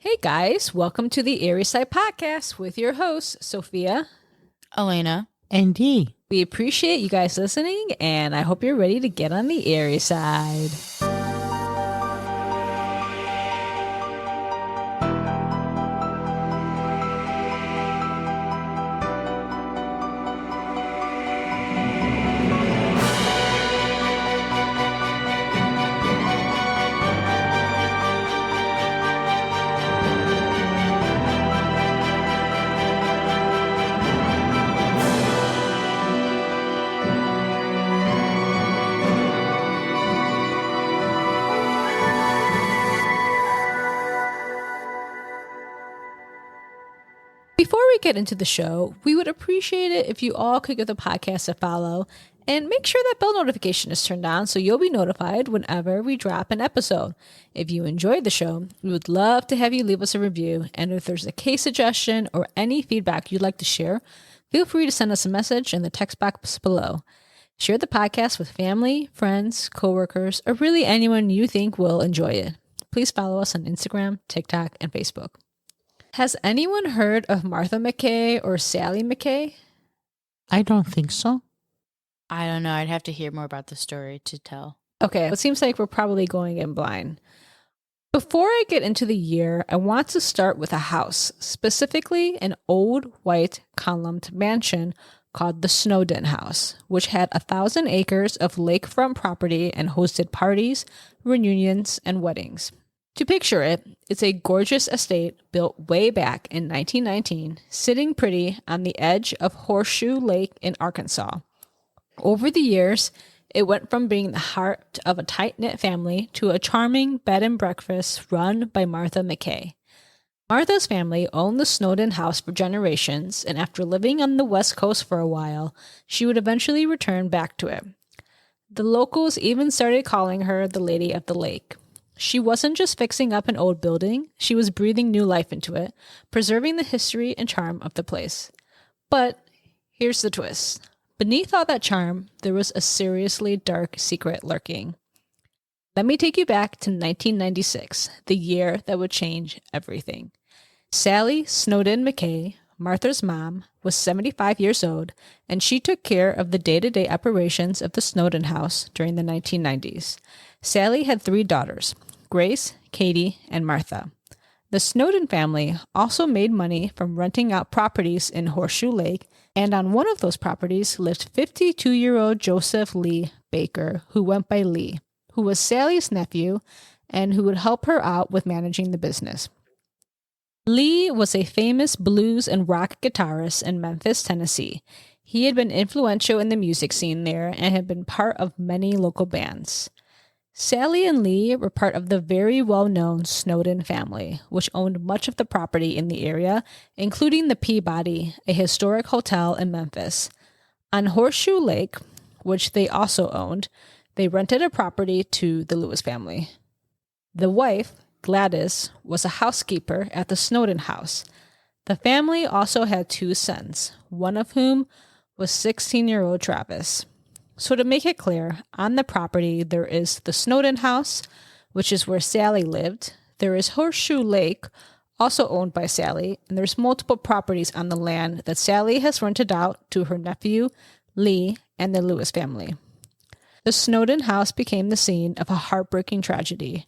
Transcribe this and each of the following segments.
Hey guys, welcome to the Airy Side Podcast with your hosts, Sophia, Elena, and D. We appreciate you guys listening, and I hope you're ready to get on the airy side. Before we get into the show, we would appreciate it if you all could give the podcast a follow and make sure that bell notification is turned on so you'll be notified whenever we drop an episode. If you enjoyed the show, we would love to have you leave us a review, and if there's a case suggestion or any feedback you'd like to share, feel free to send us a message in the text box below. Share the podcast with family, friends, coworkers, or really anyone you think will enjoy it. Please follow us on Instagram, TikTok, and Facebook. Has anyone heard of Martha McKay or Sally McKay? I don't think so. I don't know. I'd have to hear more about the story to tell. Okay, it seems like we're probably going in blind. Before I get into the year, I want to start with a house, specifically an old white columned mansion called the Snowden House, which had 1,000 acres of lakefront property and hosted parties, reunions, and weddings. To picture it, it's a gorgeous estate built way back in 1919, sitting pretty on the edge of Horseshoe Lake in Arkansas. Over the years, it went from being the heart of a tight-knit family to a charming bed and breakfast run by Martha McKay. Martha's family owned the Snowden House for generations, and after living on the West Coast for a while, she would eventually return back to it. The locals even started calling her the Lady of the Lake. She wasn't just fixing up an old building, she was breathing new life into it, preserving the history and charm of the place. But here's the twist. Beneath all that charm, there was a seriously dark secret lurking. Let me take you back to 1996, the year that would change everything. Sally Snowden McKay, Martha's mom, was 75 years old, and she took care of the day-to-day operations of the Snowden House during the 1990s. Sally had 3 daughters, Grace, Katie, and Martha. The Snowden family also made money from renting out properties in Horseshoe Lake, and on one of those properties lived 52-year-old Joseph Lee Baker, who went by Lee, who was Sally's nephew and who would help her out with managing the business. Lee was a famous blues and rock guitarist in Memphis, Tennessee. He had been influential in the music scene there and had been part of many local bands. Sally and Lee were part of the very well-known Snowden family, which owned much of the property in the area, including the Peabody, a historic hotel in Memphis. On Horseshoe Lake, which they also owned, they rented a property to the Lewis family. The wife, Gladys, was a housekeeper at the Snowden House. The family also had 2 sons, one of whom was 16-year-old Travis. So to make it clear, on the property there is the Snowden House, which is where Sally lived. There is Horseshoe Lake, also owned by Sally, and there's multiple properties on the land that Sally has rented out to her nephew, Lee, and the Lewis family. The Snowden House became the scene of a heartbreaking tragedy.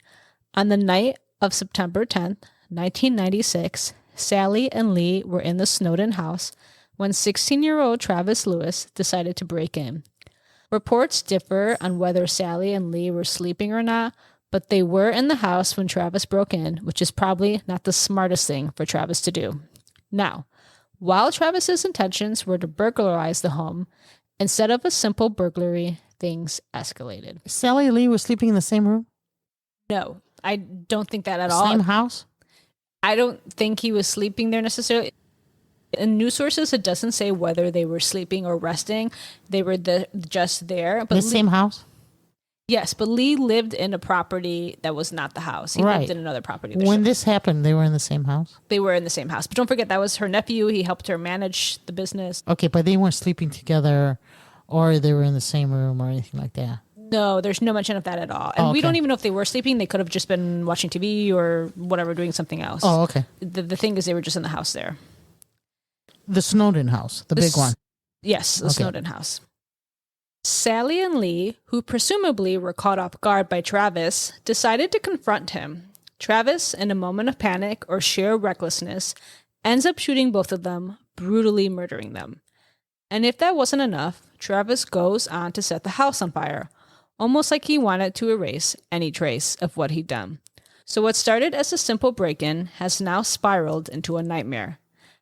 On the night of September 10th, 1996, Sally and Lee were in the Snowden House when 16-year-old Travis Lewis decided to break in. Reports differ on whether Sally and Lee were sleeping or not, but they were in the house when Travis broke in, which is probably not the smartest thing for Travis to do. Now, while Travis's intentions were to burglarize the home, instead of a simple burglary, things escalated. Sally Lee was sleeping in the same room? No, I don't think that at all. Same house? I don't think he was sleeping there necessarily. In news sources, it doesn't say whether they were sleeping or resting. They were just there. But Same house? Yes, but Lee lived in a property that was not the house. He lived in another property. When this happened, they were in the same house? They were in the same house. But don't forget, that was her nephew. He helped her manage the business. Okay, but they weren't sleeping together or they were in the same room or anything like that? No, there's no mention of that at all. And we don't even know if they were sleeping. They could have just been watching TV or whatever, doing something else. Oh, okay. The thing is, they were just in the house there. The Snowden House, the big one. Yes, the Snowden House. Sally and Lee, who presumably were caught off guard by Travis, decided to confront him. Travis, in a moment of panic or sheer recklessness, ends up shooting both of them, brutally murdering them. And if that wasn't enough, Travis goes on to set the house on fire, almost like he wanted to erase any trace of what he'd done. So what started as a simple break-in has now spiraled into a nightmare.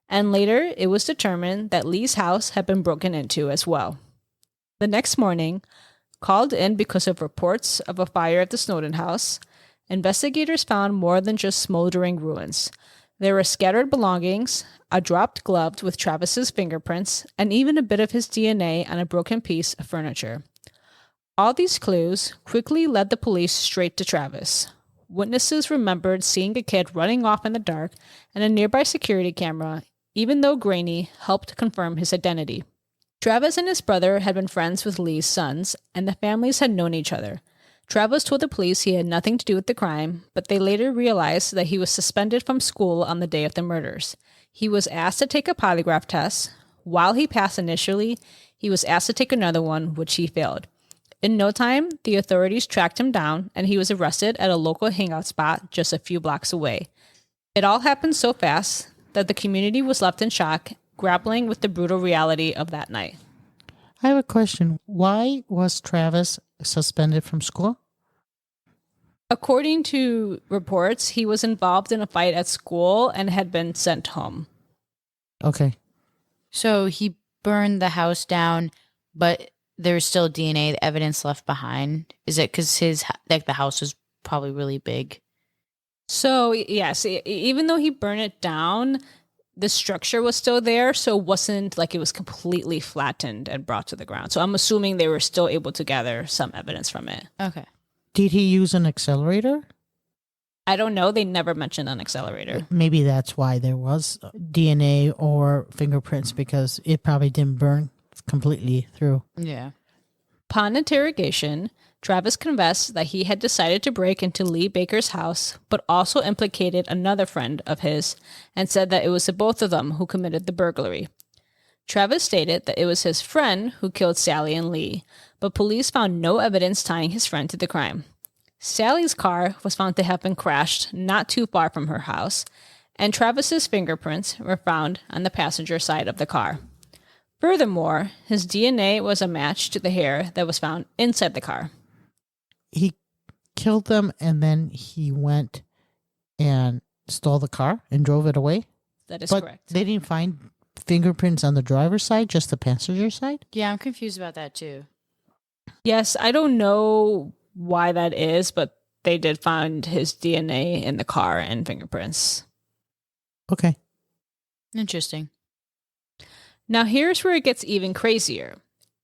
And later, it was determined that Lee's house had been broken into as well. The next morning, called in because of reports of a fire at the Snowden House, investigators found more than just smoldering ruins. There were scattered belongings, a dropped glove with Travis's fingerprints, and even a bit of his DNA on a broken piece of furniture. All these clues quickly led the police straight to Travis. Witnesses remembered seeing a kid running off in the dark, and a nearby security camera, even though grainy, helped confirm his identity. Travis and his brother had been friends with Lee's sons, and the families had known each other. Travis told the police he had nothing to do with the crime, but they later realized that he was suspended from school on the day of the murders. He was asked to take a polygraph test. While he passed initially, he was asked to take another one, which he failed. In no time, the authorities tracked him down, and he was arrested at a local hangout spot just a few blocks away. It all happened so fast that the community was left in shock, grappling with the brutal reality of that night. I have a question. Why was Travis suspended from school? According to reports, he was involved in a fight at school and had been sent home. Okay. So he burned the house down, but there was still DNA evidence left behind. Is it because the house was probably really big? So yes, even though he burned it down, the structure was still there, so it wasn't like it was completely flattened and brought to the ground. So I'm assuming they were still able to gather some evidence from it. Okay. Did he use an accelerator? I don't know. They never mentioned an accelerator. Maybe that's why there was DNA or fingerprints, because it probably didn't burn completely through. Yeah. Upon interrogation, Travis confessed that he had decided to break into Lee Baker's house, but also implicated another friend of his and said that it was the both of them who committed the burglary. Travis stated that it was his friend who killed Sally and Lee, but police found no evidence tying his friend to the crime. Sally's car was found to have been crashed not too far from her house, and Travis's fingerprints were found on the passenger side of the car. Furthermore, his DNA was a match to the hair that was found inside the car. He killed them and then he went and stole the car and drove it away? That is but correct. They didn't find fingerprints on the driver's side, just the passenger side? Yeah, I'm confused about that too. Yes, I don't know why that is, but they did find his DNA in the car and fingerprints. Okay. Interesting. Now here's where it gets even crazier.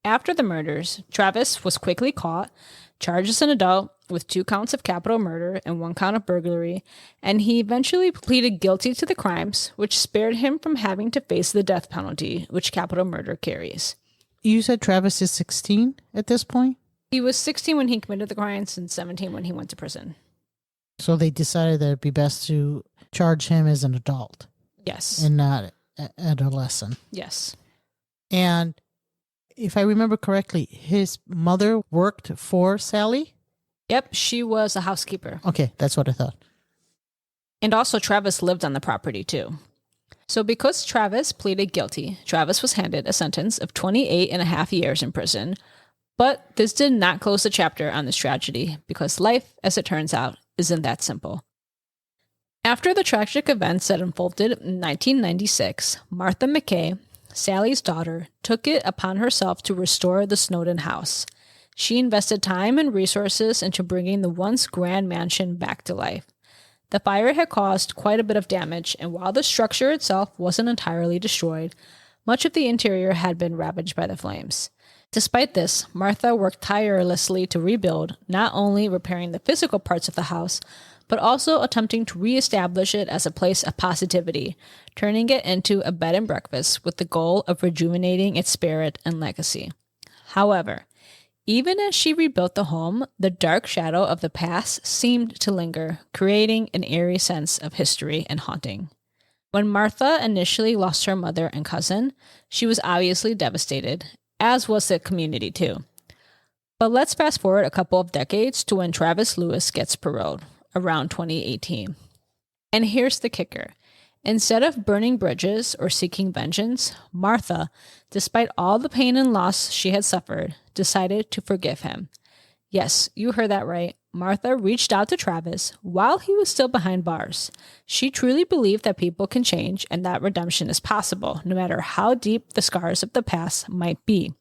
After the murders, Travis was quickly caught, charged as an adult with 2 counts of capital murder and 1 count of burglary, and he eventually pleaded guilty to the crimes, which spared him from having to face the death penalty, which capital murder carries. You said Travis is 16 at this point? He was 16 when he committed the crimes and 17 when he went to prison. So they decided that it'd be best to charge him as an adult. Yes. And not adolescent. Yes. And if I remember correctly, his mother worked for Sally? Yep, she was a housekeeper. Okay, that's what I thought. And also Travis lived on the property too. So because Travis pleaded guilty, Travis was handed a sentence of 28 and a half years in prison. But this did not close the chapter on this tragedy, because life, as it turns out, isn't that simple. After the tragic events that unfolded in 1996, Martha McKay, Sally's daughter, took it upon herself to restore the Snowden House. She invested time and resources into bringing the once grand mansion back to life. The fire had caused quite a bit of damage, and while the structure itself wasn't entirely destroyed, much of the interior had been ravaged by the flames. Despite this, Martha worked tirelessly to rebuild, not only repairing the physical parts of the house, but also attempting to reestablish it as a place of positivity, turning it into a bed and breakfast with the goal of rejuvenating its spirit and legacy. However, Even as she rebuilt the home, the dark shadow of the past seemed to linger, creating an eerie sense of history and haunting. When Martha initially lost her mother and cousin, she was obviously devastated, as was the community too. But let's fast forward a couple of decades to when Travis Lewis gets paroled, around 2018. And here's the kicker. Instead of burning bridges or seeking vengeance, Martha, despite all the pain and loss she had suffered, decided to forgive him. Yes, you heard that right. Martha reached out to Travis while he was still behind bars. She truly believed that people can change and that redemption is possible, no matter how deep the scars of the past might be.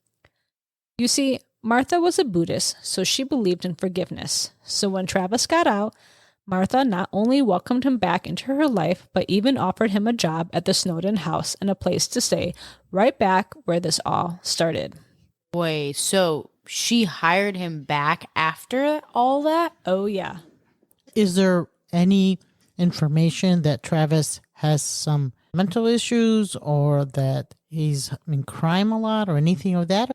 You see, Martha was a Buddhist, so she believed in forgiveness. So when Travis got out, Martha not only welcomed him back into her life, but even offered him a job at the Snowden House and a place to stay, right back where this all started. Wait, so she hired him back after all that? Oh, yeah. Is there any information that Travis has some mental issues or that he's in crime a lot or anything of that?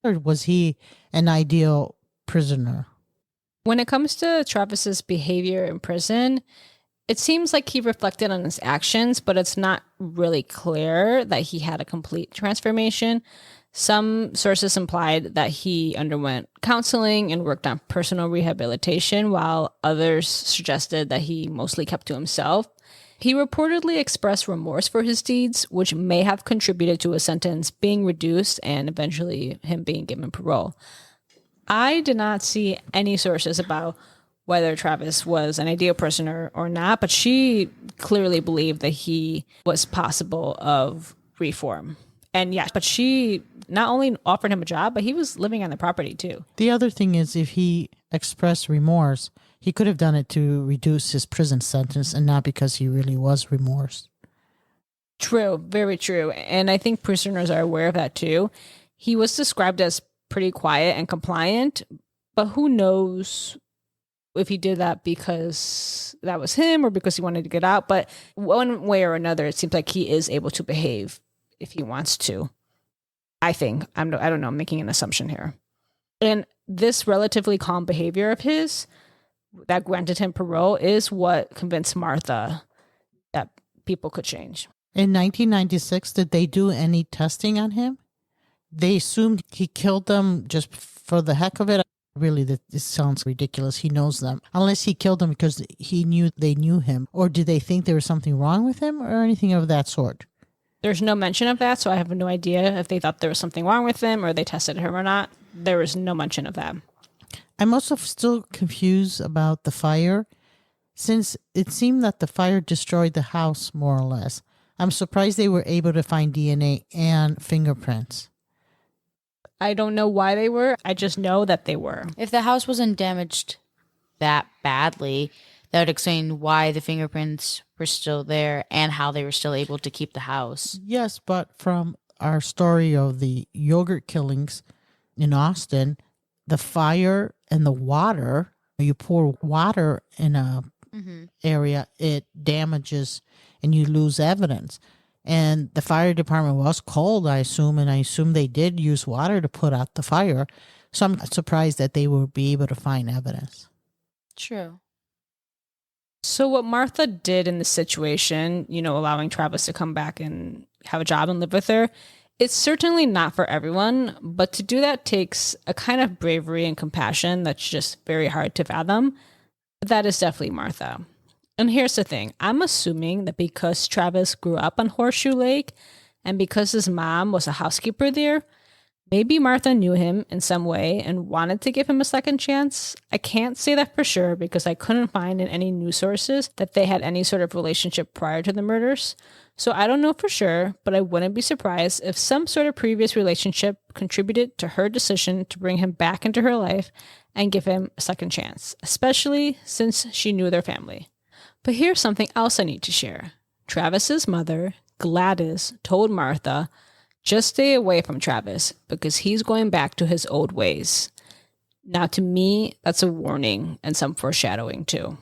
Or was he an ideal prisoner? When it comes to Travis's behavior in prison, it seems like he reflected on his actions, but it's not really clear that he had a complete transformation. Some sources implied that he underwent counseling and worked on personal rehabilitation, while others suggested that he mostly kept to himself. He reportedly expressed remorse for his deeds, which may have contributed to his sentence being reduced and eventually him being given parole. I did not see any sources about whether Travis was an ideal prisoner or not, but she clearly believed that he was possible of reform. And yes, but she not only offered him a job, but he was living on the property too. The other thing is, if he expressed remorse, he could have done it to reduce his prison sentence and not because he really was remorse. True, very true. And I think prisoners are aware of that too. He was described as pretty quiet and compliant, but who knows if he did that because that was him or because he wanted to get out. But one way or another, it seems like he is able to behave if he wants to. I think. I don't know, I'm making an assumption here. And this relatively calm behavior of his that granted him parole is what convinced Martha that people could change. In 1996, did they do any testing on him? They assumed he killed them just for the heck of it. Really, this sounds ridiculous. He knows them. Unless he killed them because he knew they knew him. Or did they think there was something wrong with him or anything of that sort? There's no mention of that, so I have no idea if they thought there was something wrong with him or they tested him or not. There was no mention of that. I'm also still confused about the fire, since it seemed that the fire destroyed the house, more or less. I'm surprised they were able to find DNA and fingerprints. I don't know why they were. I just know that they were. If the house wasn't damaged that badly, that would explain why the fingerprints were still there and how they were still able to keep the house. Yes, but from our story of the yogurt killings in Austin, the fire and the water, you pour water in a area, it damages and you lose evidence. And the fire department was called, I assume, and I assume they did use water to put out the fire. So I'm surprised that they would be able to find evidence. True. So what Martha did in this situation, allowing Travis to come back and have a job and live with her, it's certainly not for everyone, but to do that takes a kind of bravery and compassion that's just very hard to fathom. That is definitely Martha. And here's the thing. I'm assuming that because Travis grew up on Horseshoe Lake and because his mom was a housekeeper there, maybe Martha knew him in some way and wanted to give him a second chance. I can't say that for sure because I couldn't find in any news sources that they had any sort of relationship prior to the murders. So I don't know for sure, but I wouldn't be surprised if some sort of previous relationship contributed to her decision to bring him back into her life and give him a second chance, especially since she knew their family. But here's something else I need to share. Travis's mother, Gladys, told Martha, just stay away from Travis because he's going back to his old ways. Now, to me, that's a warning and some foreshadowing too.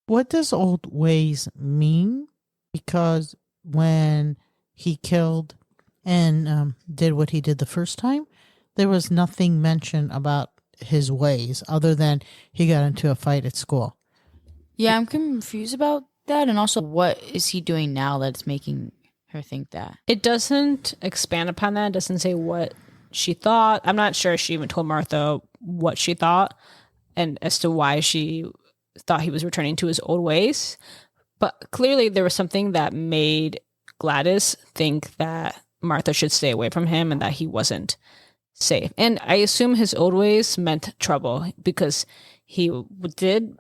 What does old ways mean? Because when he killed and did what he did the first time, There was nothing mentioned about his ways other than he got into a fight at school. Yeah, I'm confused about that. And also, what is he doing now that's making her think that? It doesn't expand upon that. It doesn't say what she thought. I'm not sure if she even told Martha what she thought and as to why she thought he was returning to his old ways. But clearly there was something that made Gladys think that Martha should stay away from him and that he wasn't safe. And I assume his old ways meant trouble because he did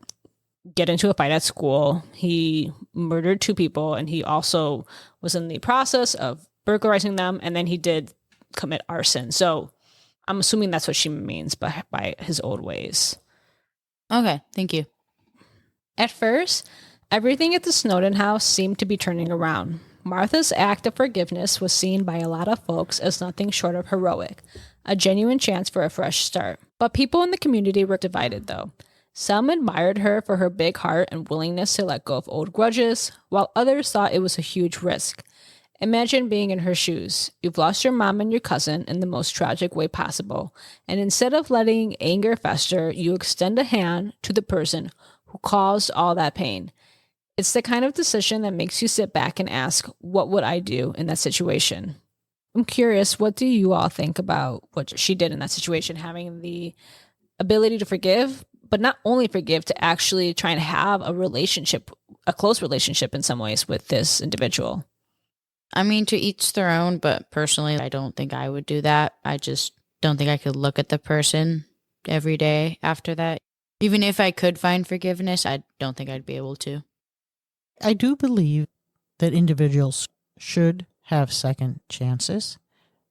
get into a fight at school. He murdered 2 people, and he also was in the process of burglarizing them, and then he did commit arson. So I'm assuming that's what she means by his old ways. Okay, thank you. At first, everything at the Snowden house seemed to be turning around. Martha's act of forgiveness was seen by a lot of folks as nothing short of heroic, a genuine chance for a fresh start. But people in the community were divided, though. Some admired her for her big heart and willingness to let go of old grudges, while others thought it was a huge risk. Imagine being in her shoes. You've lost your mom and your cousin in the most tragic way possible, and instead of letting anger fester, you extend a hand to the person who caused all that pain. It's the kind of decision that makes you sit back and ask, what would I do in that situation? I'm curious, what do you all think about what she did in that situation, having the ability to forgive, but not only forgive, to actually try and have a relationship, a close relationship in some ways with this individual? I mean, to each their own, but personally, I don't think I would do that. I just don't think I could look at the person every day after that. Even if I could find forgiveness, I don't think I'd be able to. I do believe that individuals should have second chances.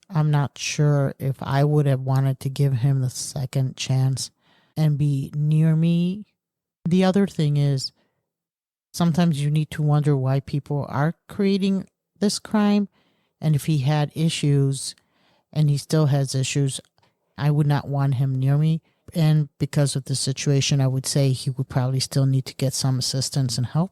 I'm not sure if I would have wanted to give him the second chance and be near me. The other thing is, sometimes you need to wonder why people are creating this crime. And if he had issues and he still has issues, I would not want him near me. And because of the situation, I would say he would probably still need to get some assistance and help.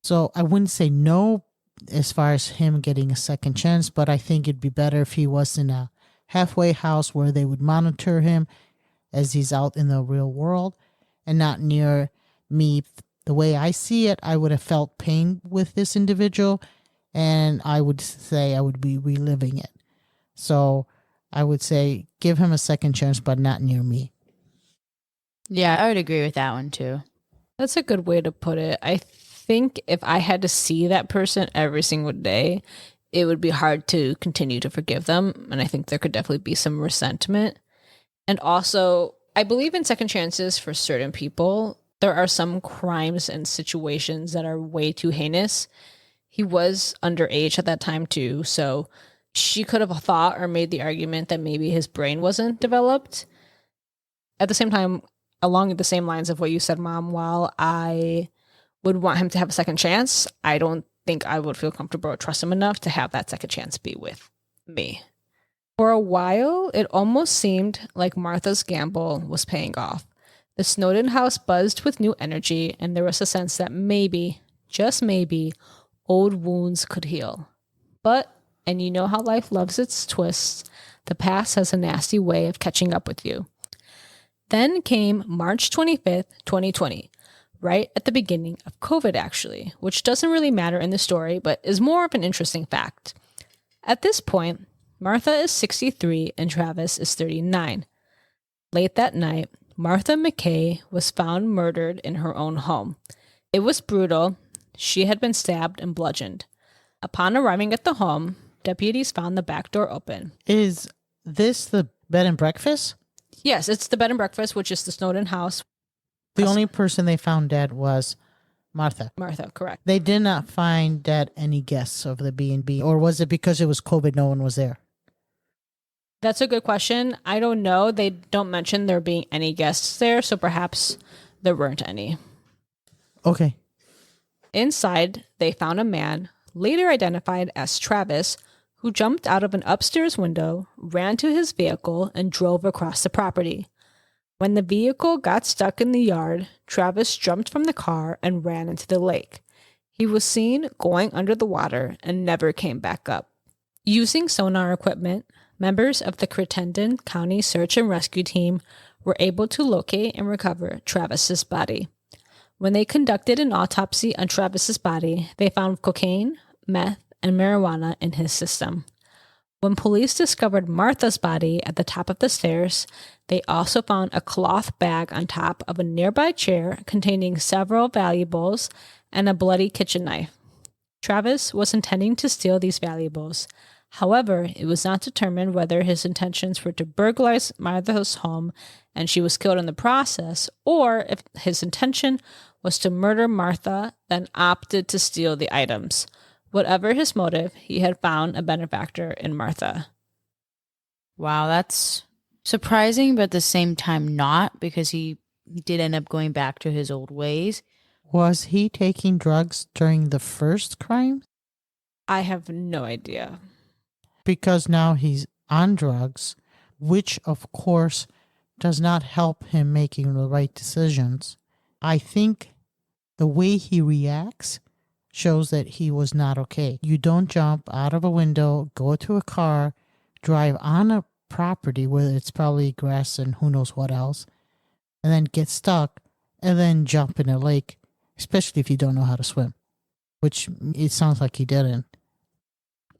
So I wouldn't say no as far as him getting a second chance, but I think it'd be better if he was in a halfway house where they would monitor him as he's out in the real world and not near me. The way I see it, I would have felt pain with this individual, and I would say I would be reliving it. So I would say give him a second chance, but not near me. Yeah, I would agree with that one too. That's a good way to put it. I think if I had to see that person every single day, it would be hard to continue to forgive them. And I think there could definitely be some resentment. And also, I believe in second chances for certain people. There are some crimes and situations that are way too heinous. He was underage at that time too, so she could have thought or made the argument that maybe his brain wasn't developed. At the same time, along the same lines of what you said, Mom, while I would want him to have a second chance, I don't think I would feel comfortable or trust him enough to have that second chance be with me. For a while, it almost seemed like Martha's gamble was paying off. The Snowden house buzzed with new energy, and there was a sense that maybe, just maybe, old wounds could heal. But, and you know how life loves its twists, the past has a nasty way of catching up with you. Then came March 25th, 2020, right at the beginning of COVID actually, which doesn't really matter in the story, but is more of an interesting fact. At this point, Martha is 63 and Travis is 39. Late that night, Martha McKay was found murdered in her own home. It was brutal. She had been stabbed and bludgeoned. Upon arriving at the home, deputies found the back door open. Is this the bed and breakfast? Yes, it's the bed and breakfast, which is the Snowden house. The only person they found dead was Martha. Martha, correct. They did not find dead any guests of the B&B, or was it because it was COVID, no one was there? That's a good question. I don't know. They don't mention there being any guests there, so perhaps there weren't any. Okay. Inside, they found a man, later identified as Travis, who jumped out of an upstairs window, ran to his vehicle, and drove across the property. When the vehicle got stuck in the yard, Travis jumped from the car and ran into the lake. He was seen going under the water and never came back up. Using sonar equipment, members of the Crittenden County Search and Rescue Team were able to locate and recover Travis's body. When they conducted an autopsy on Travis's body, they found cocaine, meth, and marijuana in his system. When police discovered Martha's body at the top of the stairs, they also found a cloth bag on top of a nearby chair containing several valuables and a bloody kitchen knife. Travis was intending to steal these valuables. However, it was not determined whether his intentions were to burglarize Martha's home and she was killed in the process, or if his intention was to murder Martha, then opted to steal the items. Whatever his motive, he had found a benefactor in Martha. Wow, that's surprising, but at the same time not, because he did end up going back to his old ways. Was he taking drugs during the first crime? I have no idea. Because now he's on drugs, which of course does not help him making the right decisions. I think the way he reacts shows that he was not okay. You don't jump out of a window, go to a car, drive on a property where it's probably grass and who knows what else, and then get stuck, and then jump in a lake, especially if you don't know how to swim, which it sounds like he didn't.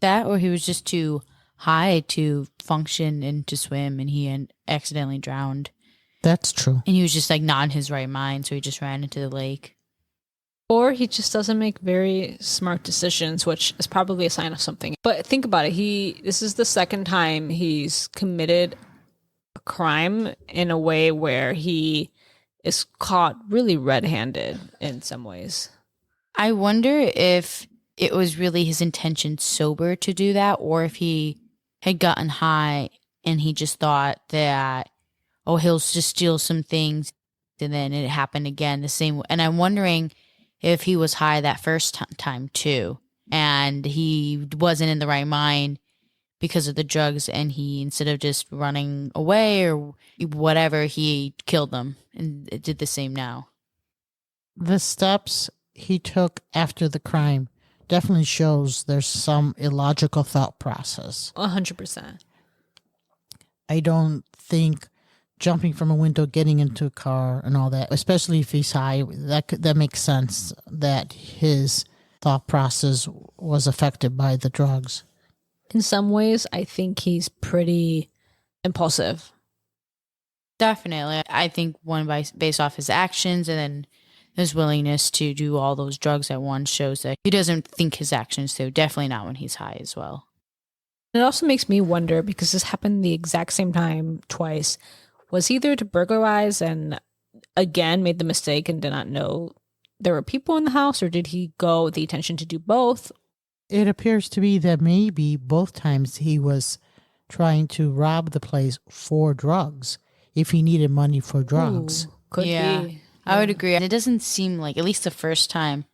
That, or he was just too high to function and to swim, and he accidentally drowned. That's true. And he was just like not in his right mind, so he just ran into the lake. Or he just doesn't make very smart decisions, which is probably a sign of something. But think about it. This is the second time he's committed a crime in a way where he is caught really red-handed in some ways. I wonder if it was really his intention sober to do that, or if he had gotten high and he just thought that, oh, he'll just steal some things, and then it happened again the same way. And I'm wondering if he was high that first time too, and he wasn't in the right mind because of the drugs, and he, instead of just running away or whatever, he killed them, and it did the same now. The steps he took after the crime definitely shows there's some illogical thought process. 100%. I don't think jumping from a window, getting into a car and all that, especially if he's high, that makes sense that his thought process was affected by the drugs. In some ways, I think he's pretty impulsive. Definitely. I think based off his actions and then his willingness to do all those drugs at once shows that he doesn't think his actions through. Definitely not when he's high as well. It also makes me wonder, because this happened the exact same time twice. Was he there to burglarize and again made the mistake and did not know there were people in the house, or did he go with the intention to do both? It appears to be that maybe both times he was trying to rob the place for drugs, if he needed money for drugs. Ooh, could be. I would agree. And it doesn't seem like, at least the first time,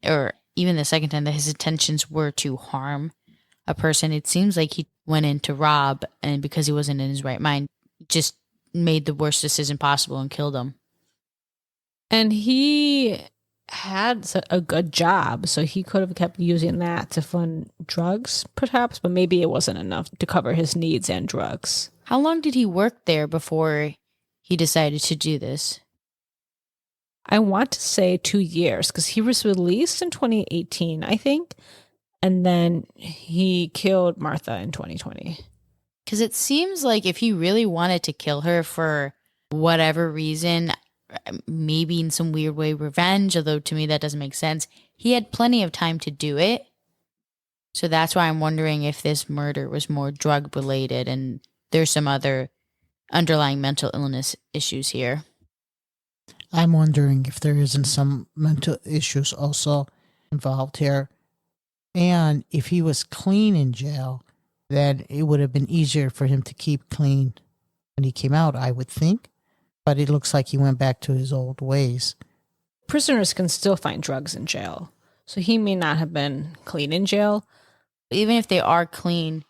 or even the second time, that his intentions were to harm a person. It seems like he went in to rob, and because he wasn't in his right mind, just made the worst decision possible and killed him. And he had a good job, so he could have kept using that to fund drugs, perhaps, but maybe it wasn't enough to cover his needs and drugs. How long did he work there before he decided to do this? I want to say 2 years, because he was released in 2018, I think, and then he killed Martha in 2020. Because it seems like if he really wanted to kill her for whatever reason, maybe in some weird way revenge, although to me that doesn't make sense, he had plenty of time to do it. So that's why I'm wondering if this murder was more drug related and there's some other underlying mental illness issues here. I'm wondering if there isn't some mental issues also involved here. And if he was clean in jail, then it would have been easier for him to keep clean when he came out, I would think. But it looks like he went back to his old ways. Prisoners can still find drugs in jail, so he may not have been clean in jail. Even if they are clean,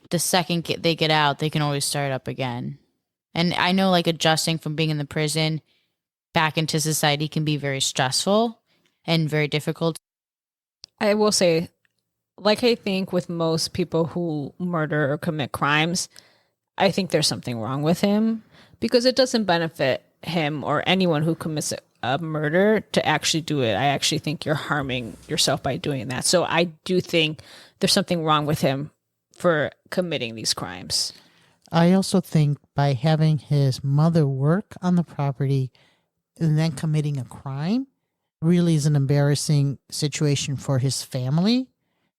the second they get out, they can always start up again. And I know, like, adjusting from being in the prison back into society can be very stressful and very difficult. I will say Like I think with most people who murder or commit crimes, I think there's something wrong with him because it doesn't benefit him or anyone who commits a murder to actually do it. I actually think you're harming yourself by doing that. So I do think there's something wrong with him for committing these crimes. I also think by having his mother work on the property and then committing a crime really is an embarrassing situation for his family.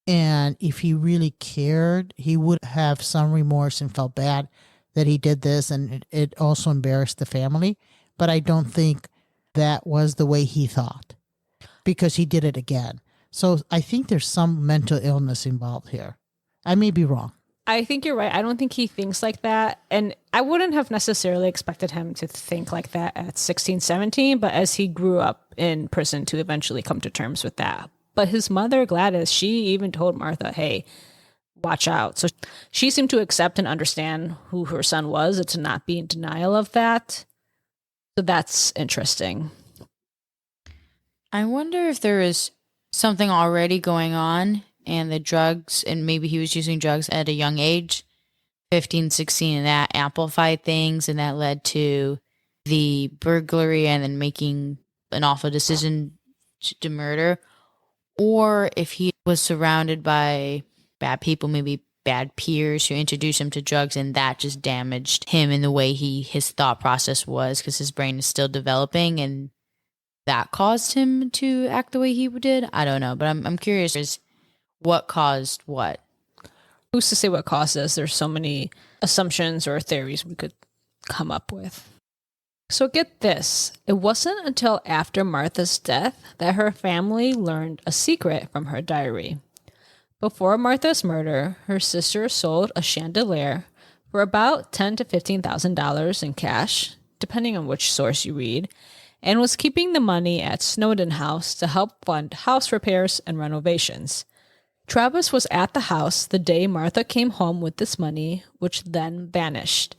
And if he really cared, he would have some remorse and felt bad that he did this, and it also embarrassed the family. But I don't think that was the way he thought because he did it again. So I think there's some mental illness involved here. I may be wrong. I think you're right. I don't think he thinks like that. And I wouldn't have necessarily expected him to think like that at 16, 17, but as he grew up in prison to eventually come to terms with that. But his mother, Gladys, she even told Martha, hey, watch out. So she seemed to accept and understand who her son was and to not be in denial of that. So that's interesting. I wonder if there is something already going on and the drugs, and maybe he was using drugs at a young age, 15, 16, and that amplified things, and that led to the burglary and then making an awful decision to murder. Or if he was surrounded by bad people, maybe bad peers who introduced him to drugs, and that just damaged him in the way his thought process was, because his brain is still developing, and that caused him to act the way he did. I don't know, but I'm curious is what caused what. Who's to say what caused this? There's so many assumptions or theories we could come up with. So get this, it wasn't until after Martha's death that her family learned a secret from her diary. Before Martha's murder, her sister sold a chandelier for about $10,000 to $15,000 in cash, depending on which source you read, and was keeping the money at Snowden House to help fund house repairs and renovations. Travis was at the house the day Martha came home with this money, which then vanished.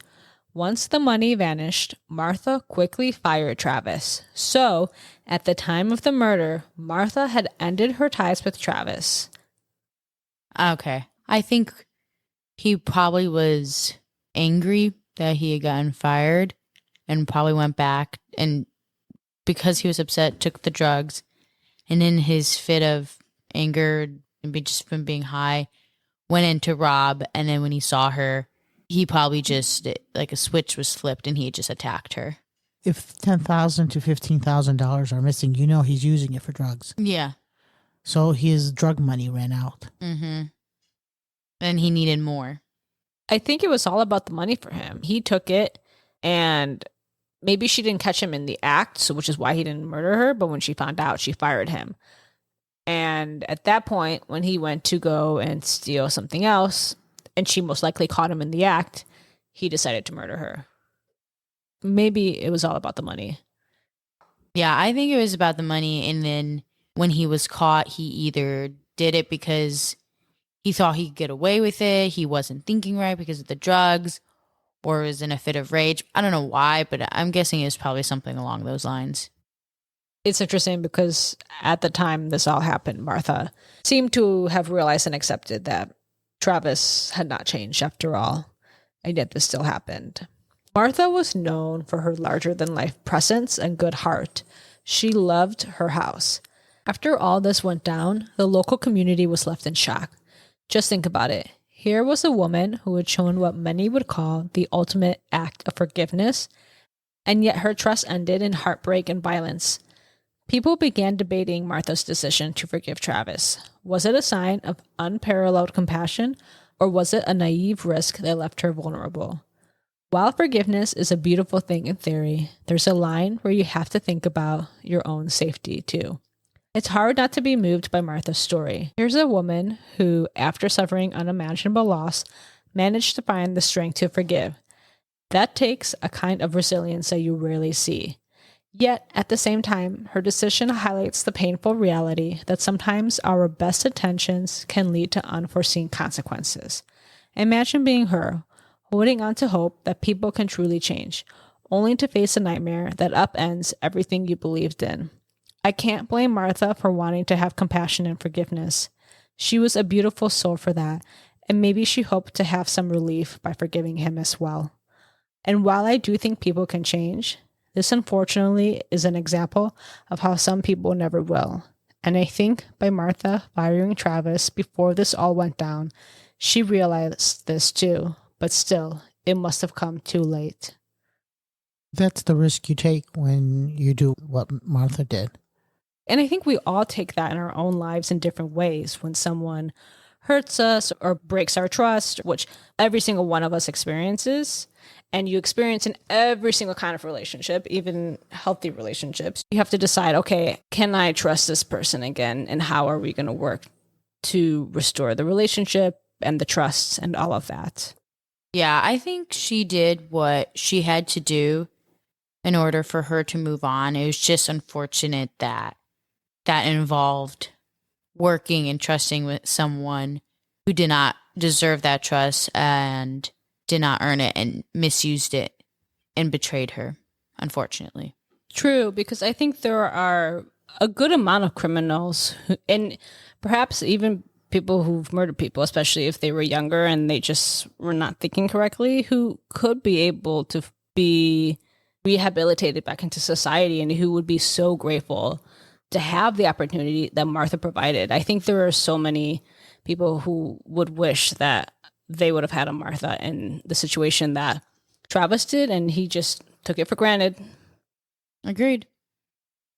Once the money vanished, Martha quickly fired Travis. So, at the time of the murder, Martha had ended her ties with Travis. Okay. I think he probably was angry that he had gotten fired and probably went back and because he was upset, took the drugs, and in his fit of anger and just from being high, went in to rob, and then when he saw her, he probably just, like a switch was flipped and he just attacked her. If $10,000 to $15,000 are missing, he's using it for drugs. Yeah. So his drug money ran out. Mm-hmm. And he needed more. I think it was all about the money for him. He took it, and maybe she didn't catch him in the act, so which is why he didn't murder her, but when she found out, she fired him. And at that point, when he went to go and steal something else, and she most likely caught him in the act, he decided to murder her. Maybe it was all about the money. Yeah, I think it was about the money, and then when he was caught, he either did it because he thought he could get away with it, he wasn't thinking right because of the drugs, or was in a fit of rage. I don't know why, but I'm guessing it was probably something along those lines. It's interesting because at the time this all happened, Martha seemed to have realized and accepted that Travis had not changed after all, and yet this still happened. Martha was known for her larger-than-life presence and good heart. She loved her house. After all this went down, the local community was left in shock. Just think about it. Here was a woman who had shown what many would call the ultimate act of forgiveness, and yet her trust ended in heartbreak and violence. People began debating Martha's decision to forgive Travis. Was it a sign of unparalleled compassion, or was it a naive risk that left her vulnerable? While forgiveness is a beautiful thing in theory, there's a line where you have to think about your own safety too. It's hard not to be moved by Martha's story. Here's a woman who, after suffering unimaginable loss, managed to find the strength to forgive. That takes a kind of resilience that you rarely see. Yet, at the same time, her decision highlights the painful reality that sometimes our best intentions can lead to unforeseen consequences. Imagine being her, holding on to hope that people can truly change, only to face a nightmare that upends everything you believed in. I can't blame Martha for wanting to have compassion and forgiveness. She was a beautiful soul for that, and maybe she hoped to have some relief by forgiving him as well. And while I do think people can change, this unfortunately is an example of how some people never will. And I think by Martha firing Travis before this all went down, she realized this too, but still, it must have come too late. That's the risk you take when you do what Martha did. And I think we all take that in our own lives in different ways. When someone hurts us or breaks our trust, which every single one of us experiences, and you experience in every single kind of relationship, even healthy relationships, you have to decide, okay, can I trust this person again? And how are we going to work to restore the relationship and the trust and all of that? Yeah, I think she did what she had to do in order for her to move on. It was just unfortunate that involved working and trusting with someone who did not deserve that trust and did not earn it and misused it and betrayed her, unfortunately. True, because I think there are a good amount of criminals and perhaps even people who've murdered people, especially if they were younger and they just were not thinking correctly, who could be able to be rehabilitated back into society and who would be so grateful to have the opportunity that Martha provided. I think there are so many people who would wish that they would have had a Martha in the situation that Travis did, and he just took it for granted. Agreed.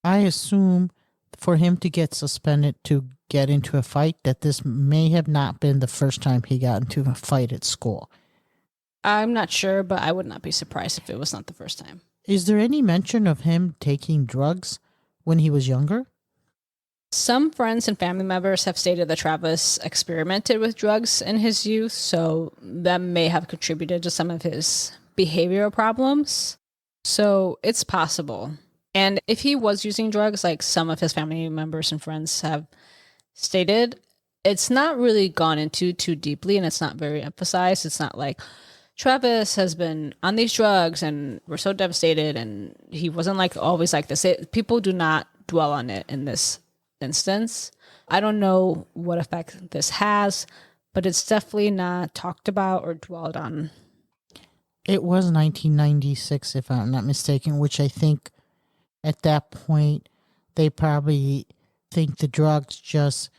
I assume for him to get suspended to get into a fight, that this may have not been the first time he got into a fight at school. I'm not sure, but I would not be surprised if it was not the first time. Is there any mention of him taking drugs when he was younger? Some friends and family members have stated that Travis experimented with drugs in his youth, so that may have contributed to some of his behavioral problems. So it's possible. And if he was using drugs, like some of his family members and friends have stated, it's not really gone into too deeply and it's not very emphasized. It's not like Travis has been on these drugs and we're so devastated and he wasn't like always like this. People do not dwell on it in this instance. I don't know what effect this has, but it's definitely not talked about or dwelled on. It was 1996, if I'm not mistaken, which I think at that point they probably think the drugs just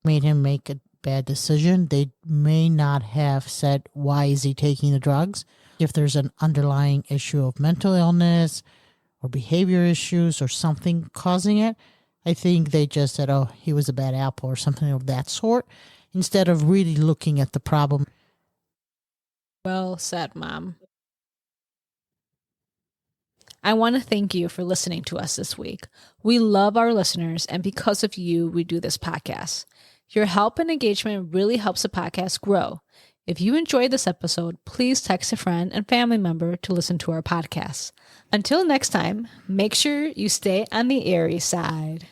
made him make a bad decision. They may not have said, why is he taking the drugs? If there's an underlying issue of mental illness or behavior issues or something causing it, I think they just said, oh, he was a bad apple or something of that sort, instead of really looking at the problem. Well said, Mom. I want to thank you for listening to us this week. We love our listeners, and because of you, we do this podcast. Your help and engagement really helps the podcast grow. If you enjoyed this episode, please text a friend and family member to listen to our podcast. Until next time, make sure you stay on the airy side.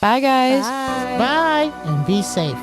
Bye, guys. Bye, and be safe.